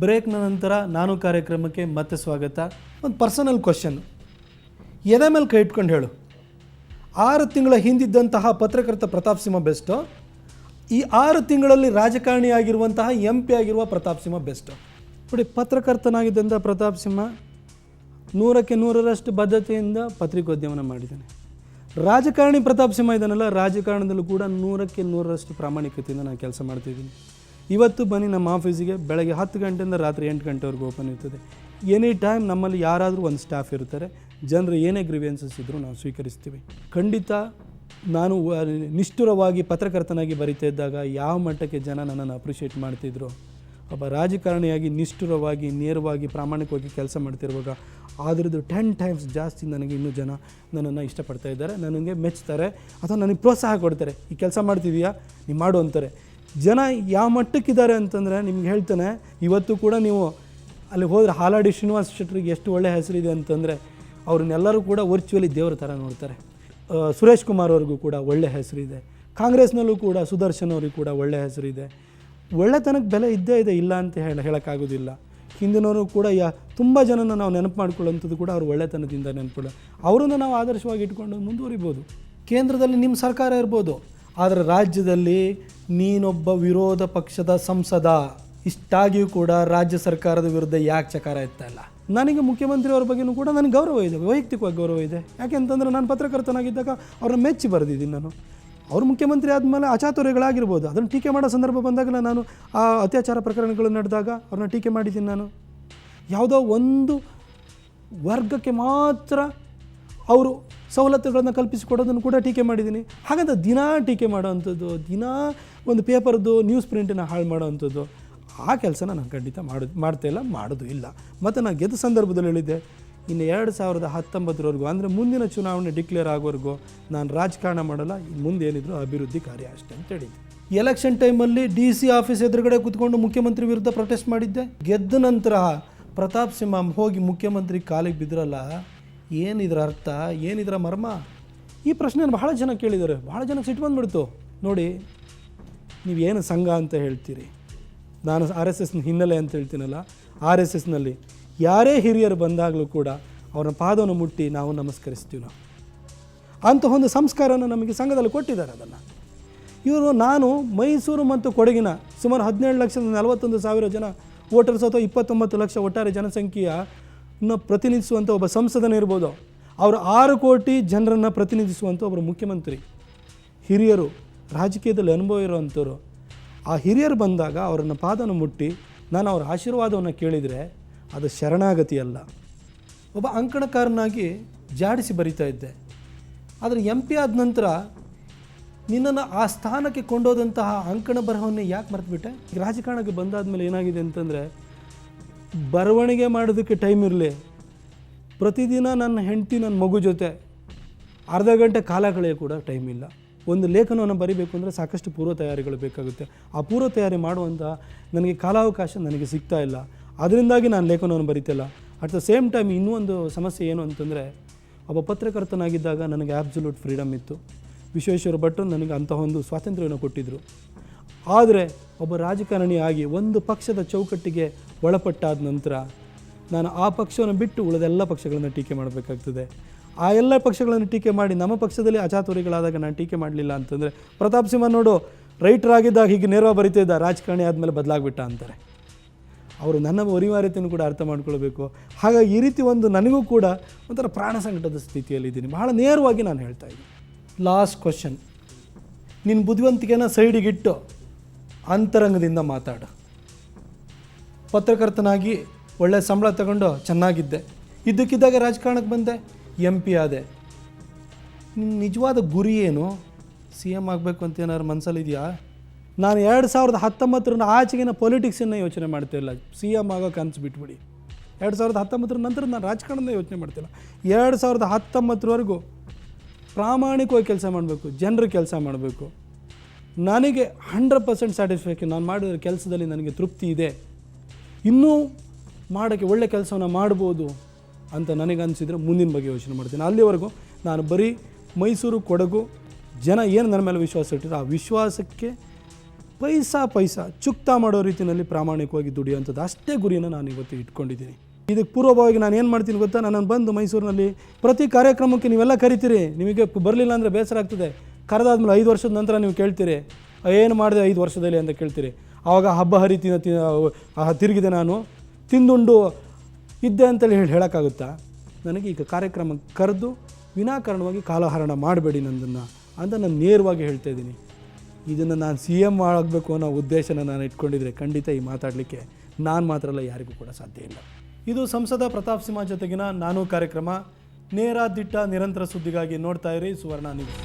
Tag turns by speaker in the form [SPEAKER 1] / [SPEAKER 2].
[SPEAKER 1] ಬ್ರೇಕ್ನ ನಂತರ ನಾನು ಕಾರ್ಯಕ್ರಮಕ್ಕೆ ಮತ್ತೆ ಸ್ವಾಗತ. ಒಂದು ಪರ್ಸನಲ್ ಕ್ವಶನ್, ಎದೆ ಮೇಲೆ ಕೈ ಇಟ್ಕೊಂಡು ಹೇಳು, 6 ತಿಂಗಳ ಹಿಂದಿದ್ದಂತಹ ಪತ್ರಕರ್ತ ಪ್ರತಾಪ್ ಸಿಂಹ ಬೆಸ್ಟು, ಈ 6 ತಿಂಗಳಲ್ಲಿ ರಾಜಕಾರಣಿ ಆಗಿರುವಂತಹ MP ಆಗಿರುವ ಪ್ರತಾಪ್ ಸಿಂಹ ಬೆಸ್ಟು? ನೋಡಿ, ಪತ್ರಕರ್ತನಾಗಿದ್ದಂಥ ಪ್ರತಾಪ್ ಸಿಂಹ 100ಕ್ಕೆ 100ರಷ್ಟು ಬದ್ಧತೆಯಿಂದ ಪತ್ರಿಕೋದ್ಯಮನ ಮಾಡಿದ್ದಾನೆ. ರಾಜಕಾರಣಿ ಪ್ರತಾಪ್ ಸಿಂಹ ಇದ್ದಾನಲ್ಲ, ರಾಜಕಾರಣದಲ್ಲೂ ಕೂಡ 100ಕ್ಕೆ 100ರಷ್ಟು ಪ್ರಾಮಾಣಿಕತೆಯಿಂದ ನಾನು ಕೆಲಸ ಮಾಡ್ತಿದ್ದೀನಿ. ಇವತ್ತು ಬನ್ನಿ ನಮ್ಮ ಆಫೀಸಿಗೆ, ಬೆಳಗ್ಗೆ 10 ಗಂಟೆಯಿಂದ ರಾತ್ರಿ 8 ಗಂಟೆವರೆಗೂ ಓಪನ್ ಇರ್ತದೆ. ಎನಿ ಟೈಮ್ ನಮ್ಮಲ್ಲಿ ಯಾರಾದರೂ ಒಂದು ಸ್ಟಾಫ್ ಇರ್ತಾರೆ. ಜನರು ಏನೇ ಗ್ರೀವಿಯನ್ಸಸ್ ಇದ್ದರೂ ನಾವು ಸ್ವೀಕರಿಸ್ತೀವಿ. ಖಂಡಿತ ನಾನು ನಿಷ್ಠುರವಾಗಿ ಪತ್ರಕರ್ತನಾಗಿ ಬರಿತಾ ಇದ್ದಾಗ ಯಾವ ಮಟ್ಟಕ್ಕೆ ಜನ ನನ್ನನ್ನು ಅಪ್ರಿಷಿಯೇಟ್ ಮಾಡ್ತಿದ್ರು, ಒಬ್ಬ ರಾಜಕಾರಣಿಯಾಗಿ ನಿಷ್ಠುರವಾಗಿ ನೇರವಾಗಿ ಪ್ರಾಮಾಣಿಕವಾಗಿ ಕೆಲಸ ಮಾಡ್ತಿರುವಾಗ ಅದರದ್ದು 10 ಟೈಮ್ಸ್ ಜಾಸ್ತಿ ನನಗೆ ಇನ್ನೂ ಜನ ನನ್ನನ್ನು ಇಷ್ಟಪಡ್ತಾ ಇದ್ದಾರೆ, ನನಗೆ ಮೆಚ್ತಾರೆ ಅಥವಾ ನನಗೆ ಪ್ರೋತ್ಸಾಹ ಕೊಡ್ತಾರೆ. ಈ ಕೆಲಸ ಮಾಡ್ತಿದೀಯಾ, ನೀವು ಮಾಡು ಅಂತಾರೆ. ಜನ ಯಾವ ಮಟ್ಟಕ್ಕಿದ್ದಾರೆ ಅಂತಂದರೆ ನಿಮ್ಗೆ ಹೇಳ್ತಾನೆ, ಇವತ್ತು ಕೂಡ ನೀವು ಅಲ್ಲಿ ಹೋದರೆ ಹಾಲಾಡಿ ಶ್ರೀನಿವಾಸ ಶೆಟ್ಟರಿಗೆ ಎಷ್ಟು ಒಳ್ಳೆಯ ಹೆಸರಿದೆ ಅಂತಂದರೆ ಅವ್ರನ್ನೆಲ್ಲರೂ ಕೂಡ ವರ್ಚುವಲಿ ದೇವ್ರ ಥರ ನೋಡ್ತಾರೆ. ಸುರೇಶ್ ಕುಮಾರ್ ಅವ್ರಿಗೂ ಕೂಡ ಒಳ್ಳೆಯ ಹೆಸರಿದೆ. ಕಾಂಗ್ರೆಸ್ನಲ್ಲೂ ಕೂಡ ಸುದರ್ಶನ್ ಅವ್ರಿಗೆ ಕೂಡ ಒಳ್ಳೆಯ ಹೆಸರಿದೆ. ಒಳ್ಳೆತನಕ್ಕೆ ಬೆಲೆ ಇದ್ದೇ ಇದೆ, ಇಲ್ಲ ಅಂತ ಹೇಳೋಕ್ಕಾಗೋದಿಲ್ಲ. ಹಿಂದಿನವರು ಕೂಡ ತುಂಬ ಜನನ ನಾವು ನೆನಪು ಮಾಡ್ಕೊಳ್ಳೋಂಥದ್ದು ಕೂಡ ಅವ್ರು ಒಳ್ಳೆತನದಿಂದ ನೆನಪುಗಳು. ಅವರನ್ನು ನಾವು ಆದರ್ಶವಾಗಿ ಇಟ್ಕೊಂಡು ಮುಂದುವರಿಬೋದು. ಕೇಂದ್ರದಲ್ಲಿ ನಿಮ್ಮ ಸರ್ಕಾರ ಇರ್ಬೋದು, ಆದರೆ ರಾಜ್ಯದಲ್ಲಿ ನೀನೊಬ್ಬ ವಿರೋಧ ಪಕ್ಷದ ಸಂಸದ. ಇಷ್ಟಾಗಿಯೂ ಕೂಡ ರಾಜ್ಯ ಸರ್ಕಾರದ ವಿರುದ್ಧ ಯಾಕೆ ಚಕಾರ ಎತ್ತಾ ಇಲ್ಲ? ನನಗೆ ಮುಖ್ಯಮಂತ್ರಿಯವ್ರ ಬಗ್ಗೆಯೂ ಕೂಡ ನನಗೆ ಗೌರವ ಇದೆ, ವೈಯಕ್ತಿಕವಾಗಿ ಗೌರವ ಇದೆ. ಯಾಕೆ ಅಂತಂದರೆ ನಾನು ಪತ್ರಕರ್ತನಾಗಿದ್ದಾಗ ಅವ್ರನ್ನ ಮೆಚ್ಚಿ ಬರೆದಿದ್ದೀನಿ. ನಾನು ಅವರು ಮುಖ್ಯಮಂತ್ರಿ ಆದಮೇಲೆ ಅಚಾತುರ್ಯಗಳಾಗಿರ್ಬೋದು, ಅದನ್ನು ಟೀಕೆ ಮಾಡೋ ಸಂದರ್ಭ ಬಂದಾಗಲೇ ನಾನು ಆ ಅತ್ಯಾಚಾರ ಪ್ರಕರಣಗಳು ನಡೆದಾಗ ಅವ್ರನ್ನ ಟೀಕೆ ಮಾಡಿದ್ದೀನಿ. ನಾನು ಯಾವುದೋ ಒಂದು ವರ್ಗಕ್ಕೆ ಮಾತ್ರ ಅವರು ಸವಲತ್ತುಗಳನ್ನು ಕಲ್ಪಿಸಿಕೊಡೋದನ್ನು ಕೂಡ ಟೀಕೆ ಮಾಡಿದ್ದೀನಿ. ಹಾಗಂತ ದಿನಾ ಟೀಕೆ ಮಾಡೋವಂಥದ್ದು, ದಿನಾ ಒಂದು ಪೇಪರ್ದು ನ್ಯೂಸ್ ಪ್ರಿಂಟನ್ನು ಹಾಳು ಮಾಡೋವಂಥದ್ದು, ಆ ಕೆಲಸನ ನಾನು ಖಂಡಿತ ಮಾಡ್ತಾಯಿಲ್ಲ, ಮಾಡೋದು ಇಲ್ಲ. ಮತ್ತು ನಾನು ಗೆದ್ದ ಸಂದರ್ಭದಲ್ಲಿ ಹೇಳಿದ್ದೆ, ಇನ್ನು 2019ವರೆಗೂ ಅಂದರೆ ಮುಂದಿನ ಚುನಾವಣೆ ಡಿಕ್ಲೇರ್ ಆಗೋವರೆಗೂ ನಾನು ರಾಜಕಾರಣ ಮಾಡಲ್ಲ, ಮುಂದೆ ಏನಿದ್ರು ಅಭಿವೃದ್ಧಿ ಕಾರ್ಯ ಅಷ್ಟೇ ಅಂತ ಹೇಳಿದ್ದೆ. ಎಲೆಕ್ಷನ್ ಟೈಮಲ್ಲಿ DC ಆಫೀಸ್ ಎದುರುಗಡೆ ಕೂತ್ಕೊಂಡು ಮುಖ್ಯಮಂತ್ರಿ ವಿರುದ್ಧ ಪ್ರೊಟೆಸ್ಟ್ ಮಾಡಿದ್ದೆ. ಗೆದ್ದ ನಂತರ ಪ್ರತಾಪ್ ಸಿಂಹ ಹೋಗಿ ಮುಖ್ಯಮಂತ್ರಿ ಕಾಲಿಗೆ ಬಿದ್ರಲ್ಲ, ಏನಿದ್ರ ಅರ್ಥ, ಏನಿದ್ರ ಮರ್ಮ? ಈ ಪ್ರಶ್ನೆ ಬಹಳ ಜನ ಕೇಳಿದ್ದಾರೆ. ಬಹಳ ಜನಕ್ಕೆ ಸಿಟ್ಟು ಬಂದುಬಿಡ್ತು. ನೋಡಿ, ನೀವೇನು ಸಂಘ ಅಂತ ಹೇಳ್ತೀರಿ, ನಾನು RSS ಹಿನ್ನೆಲೆ ಅಂತ ಹೇಳ್ತೀನಲ್ಲ, RSSನಲ್ಲಿ ಯಾರೇ ಹಿರಿಯರು ಬಂದಾಗಲೂ ಕೂಡ ಅವ್ರನ್ನ ಪಾದವನ್ನು ಮುಟ್ಟಿ ನಾವು ನಮಸ್ಕರಿಸ್ತೀವಿ. ನಾವು ಅಂಥ ಒಂದು ಸಂಸ್ಕಾರನ ನಮಗೆ ಸಂಘದಲ್ಲಿ ಕೊಟ್ಟಿದ್ದಾರೆ. ಅದನ್ನು ಇವರು ನಾನು ಮೈಸೂರು ಮತ್ತು ಕೊಡಗಿನ ಸುಮಾರು 17,41,000 ಜನ ವೋಟರ್ಸ್ ಅಥವಾ 29 ಲಕ್ಷ ಒಟ್ಟಾರೆ ಜನಸಂಖ್ಯೆಯನ್ನು ಪ್ರತಿನಿಧಿಸುವಂಥ ಒಬ್ಬ ಸಂಸದನೇ ಇರ್ಬೋದು. ಅವರು 6 ಕೋಟಿ ಜನರನ್ನು ಪ್ರತಿನಿಧಿಸುವಂಥ ಒಬ್ಬರು ಮುಖ್ಯಮಂತ್ರಿ, ಹಿರಿಯರು, ರಾಜಕೀಯದಲ್ಲಿ ಅನುಭವ ಇರೋವಂಥವ್ರು. ಆ ಹಿರಿಯರು ಬಂದಾಗ ಅವರನ್ನು ಪಾದವನ್ನು ಮುಟ್ಟಿ ನಾನು ಅವರ ಆಶೀರ್ವಾದವನ್ನು ಕೇಳಿದರೆ ಅದು ಶರಣಾಗತಿ ಅಲ್ಲ. ಒಬ್ಬ ಅಂಕಣಕಾರನಾಗಿ ಜಾಡಿಸಿ ಬರಿತಾ ಇದ್ದೆ. ಆದರೆ MP ಆದ ನಂತರ ನಿನ್ನನ್ನು ಆ ಸ್ಥಾನಕ್ಕೆ ಕೊಂಡೋದಂತಹ ಅಂಕಣ ಬರಹವನ್ನೇ ಯಾಕೆ ಮರೆತುಬಿಟ್ಟೆ? ರಾಜಕಾರಣಕ್ಕೆ ಬಂದಾದಮೇಲೆ ಏನಾಗಿದೆ ಅಂತಂದರೆ, ಬರವಣಿಗೆ ಮಾಡೋದಕ್ಕೆ ಟೈಮ್ ಇರಲಿ, ಪ್ರತಿದಿನ ನನ್ನ ಹೆಂಡತಿ ನನ್ನ ಮಗು ಜೊತೆ ಅರ್ಧ ಗಂಟೆ ಕಾಲ ಕಳೆಯೋ ಕೂಡ ಟೈಮ್ ಇಲ್ಲ. ಒಂದು ಲೇಖನವನ್ನು ಬರೀಬೇಕು ಅಂದರೆ ಸಾಕಷ್ಟು ಪೂರ್ವ ತಯಾರಿಗಳು ಬೇಕಾಗುತ್ತೆ. ಆ ಪೂರ್ವ ತಯಾರಿ ಮಾಡುವಂಥ ನನಗೆ ಕಾಲಾವಕಾಶ ನನಗೆ ಸಿಗ್ತಾ ಇಲ್ಲ. ಅದರಿಂದಾಗಿ ನಾನು ಲೇಖನವನ್ನು ಬರೀತಿಲ್ಲ. ಅಟ್ ದ ಸೇಮ್ ಟೈಮ್ ಇನ್ನೂ ಒಂದು ಸಮಸ್ಯೆ ಏನು ಅಂತಂದರೆ, ಒಬ್ಬ ಪತ್ರಕರ್ತನಾಗಿದ್ದಾಗ ನನಗೆ ಆಬ್ಸಲ್ಯೂಟ್ ಫ್ರೀಡಮ್ ಇತ್ತು. ವಿಶ್ವೇಶ್ವರ ಭಟ್ರು ನನಗೆ ಅಂತಹ ಒಂದು ಸ್ವಾತಂತ್ರ್ಯವನ್ನು ಕೊಟ್ಟಿದ್ದರು. ಆದರೆ ಒಬ್ಬ ರಾಜಕಾರಣಿಯಾಗಿ ಒಂದು ಪಕ್ಷದ ಚೌಕಟ್ಟಿಗೆ ಒಳಪಟ್ಟಾದ ನಂತರ ನಾನು ಆ ಪಕ್ಷವನ್ನು ಬಿಟ್ಟು ಉಳಿದೆಲ್ಲ ಪಕ್ಷಗಳನ್ನು ಟೀಕೆ ಮಾಡಬೇಕಾಗ್ತದೆ. ಆ ಎಲ್ಲ ಪಕ್ಷಗಳನ್ನು ಟೀಕೆ ಮಾಡಿ ನಮ್ಮ ಪಕ್ಷದಲ್ಲಿ ಅಚಾತುರ್ಯಗಳಾದಾಗ ನಾನು ಟೀಕೆ ಮಾಡಲಿಲ್ಲ ಅಂತಂದರೆ, ಪ್ರತಾಪ್ ಸಿಂಹ ನೋಡು ರೈಟರ್ ಆಗಿದ್ದಾಗ ಹೀಗೆ ನೇರವಾಗಿ ಬರೀತಾ ಇದ್ದ, ರಾಜಕಾರಣಿ ಆದಮೇಲೆ ಬದಲಾಗ್ಬಿಟ್ಟ ಅಂತಾರೆ. ಅವರು ನನ್ನ ಅನಿವಾರ್ಯತೆಯನ್ನು ಕೂಡ ಅರ್ಥ ಮಾಡ್ಕೊಳ್ಬೇಕು. ಹಾಗಾಗಿ ಈ ರೀತಿ ಒಂದು ನನಗೂ ಕೂಡ ಒಂಥರ ಪ್ರಾಣ ಸಂಕಟದ ಸ್ಥಿತಿಯಲ್ಲಿದ್ದೀನಿ. ಬಹಳ ನೇರವಾಗಿ ನಾನು ಹೇಳ್ತಾ ಇದ್ದೀನಿ. ಲಾಸ್ಟ್ ಕ್ವಶನ್, ನಿನ್ನ ಬುದ್ಧಿವಂತಿಕೆನ ಸೈಡಿಗಿಟ್ಟು ಅಂತರಂಗದಿಂದ ಮಾತಾಡು. ಪತ್ರಕರ್ತನಾಗಿ ಒಳ್ಳೆಯ ಸಂಬಳ ತಗೊಂಡು ಚೆನ್ನಾಗಿದ್ದೆ, ಇದ್ದಕ್ಕಿದ್ದಾಗ ರಾಜಕಾರಣಕ್ಕೆ ಬಂದೆ, MP ಆದೆ. ನಿನ್ನ ನಿಜವಾದ ಗುರಿ ಏನು? CM ಆಗಬೇಕು ಅಂತ ಏನಾದ್ರು ಮನಸ್ಸಲ್ಲಿದೆಯಾ? ನಾನು 2019 ಆಚೆಗಿನ ಪೊಲಿಟಿಕ್ಸನ್ನು ಯೋಚನೆ ಮಾಡ್ತಿಲ್ಲ. CM ಆಗೋ ಕನಸು ಬಿಟ್ಬಿಡಿ. 2019 ನಂತರ ನಾನು ರಾಜಕಾರಣದ ಯೋಚನೆ ಮಾಡ್ತಿಲ್ಲ. 2019ವರೆಗೂ ಪ್ರಾಮಾಣಿಕವಾಗಿ ಕೆಲಸ ಮಾಡಬೇಕು, ಜನರು ಕೆಲಸ ಮಾಡಬೇಕು. ನನಗೆ 100% ಸ್ಯಾಟಿಸ್ಫ್ಯಾಕ್ಷನ್, ನಾನು ಮಾಡಿರೋ ಕೆಲಸದಲ್ಲಿ ನನಗೆ ತೃಪ್ತಿ ಇದೆ, ಇನ್ನೂ ಮಾಡೋಕ್ಕೆ ಒಳ್ಳೆ ಕೆಲಸವನ್ನು ಮಾಡ್ಬೋದು ಅಂತ ನನಗೆ ಅನಿಸಿದರೆ ಮುಂದಿನ ಬಗ್ಗೆ ಯೋಚನೆ ಮಾಡ್ತೀನಿ. ಅಲ್ಲಿವರೆಗೂ ನಾನು ಬರೀ ಮೈಸೂರು ಕೊಡಗು ಜನ ಏನು ನನ್ನ ಮೇಲೆ ವಿಶ್ವಾಸ ಇಟ್ಟಿರೋ ಆ ವಿಶ್ವಾಸಕ್ಕೆ ಪೈಸಾ ಚುಕ್ತಾ ಮಾಡೋ ರೀತಿಯಲ್ಲಿ ಪ್ರಾಮಾಣಿಕವಾಗಿ ದುಡಿಯೋಂಥದ್ದು ಅಷ್ಟೇ ಗುರಿಯನ್ನು ನಾನು ಇವತ್ತು ಇಟ್ಕೊಂಡಿದ್ದೀನಿ. ಇದಕ್ಕೆ ಪೂರ್ವಭಾವಿಯಾಗಿ ನಾನು ಏನು ಮಾಡ್ತೀನಿ ಗೊತ್ತಾ, ನಾನು ಬಂದು ಮೈಸೂರಿನಲ್ಲಿ ಪ್ರತಿ ಕಾರ್ಯಕ್ರಮಕ್ಕೆ ನೀವೆಲ್ಲ ಕರಿತೀರಿ, ನಿಮಗೆ ಬರಲಿಲ್ಲ ಅಂದರೆ ಬೇಸರ ಆಗ್ತದೆ. ಕರೆದಾದ್ಮೇಲೆ 5 ವರ್ಷದ ನಂತರ ನೀವು ಕೇಳ್ತೀರಿ ಏನು ಮಾಡಿದೆ 5 ವರ್ಷದಲ್ಲಿ ಅಂತ ಕೇಳ್ತೀರಿ. ಆವಾಗ ಹಬ್ಬ ಹರಿತಿನ ತಿರುಗಿದೆ, ನಾನು ತಿಂದುಂಡು ಇದ್ದೆ ಅಂತೇಳಿ ಹೇಳೋಕ್ಕಾಗುತ್ತಾ? ನನಗೆ ಈಗ ಕಾರ್ಯಕ್ರಮಕ್ಕೆ ಕರೆದು ವಿನಾಕಾರಣವಾಗಿ ಕಾಲಹರಣ ಮಾಡಬೇಡಿ ನನ್ನನ್ನು ಅಂತ ನಾನು ನೇರವಾಗಿ ಹೇಳ್ತಾ ಇದ್ದೀನಿ. ಇದನ್ನು ನಾನು CM ಆಗಬೇಕು ಅನ್ನೋ ಉದ್ದೇಶನ ನಾನು ಇಟ್ಕೊಂಡಿದ್ರೆ ಖಂಡಿತ ಈ ಮಾತಾಡಲಿಕ್ಕೆ ನಾನು ಮಾತ್ರ ಅಲ್ಲ, ಯಾರಿಗೂ ಕೂಡ ಸಾಧ್ಯ ಇಲ್ಲ. ಇದು ಸಂಸದ ಪ್ರತಾಪ್ ಸಿಂಹ ಜೊತೆಗಿನ ನಾನು ಕಾರ್ಯಕ್ರಮ. ನೇರ ದಿಟ್ಟ ನಿರಂತರ ಸುದ್ದಿಗಾಗಿ ನೋಡ್ತಾ ಇರಿ ಸುವರ್ಣ ನ್ಯೂಸ್.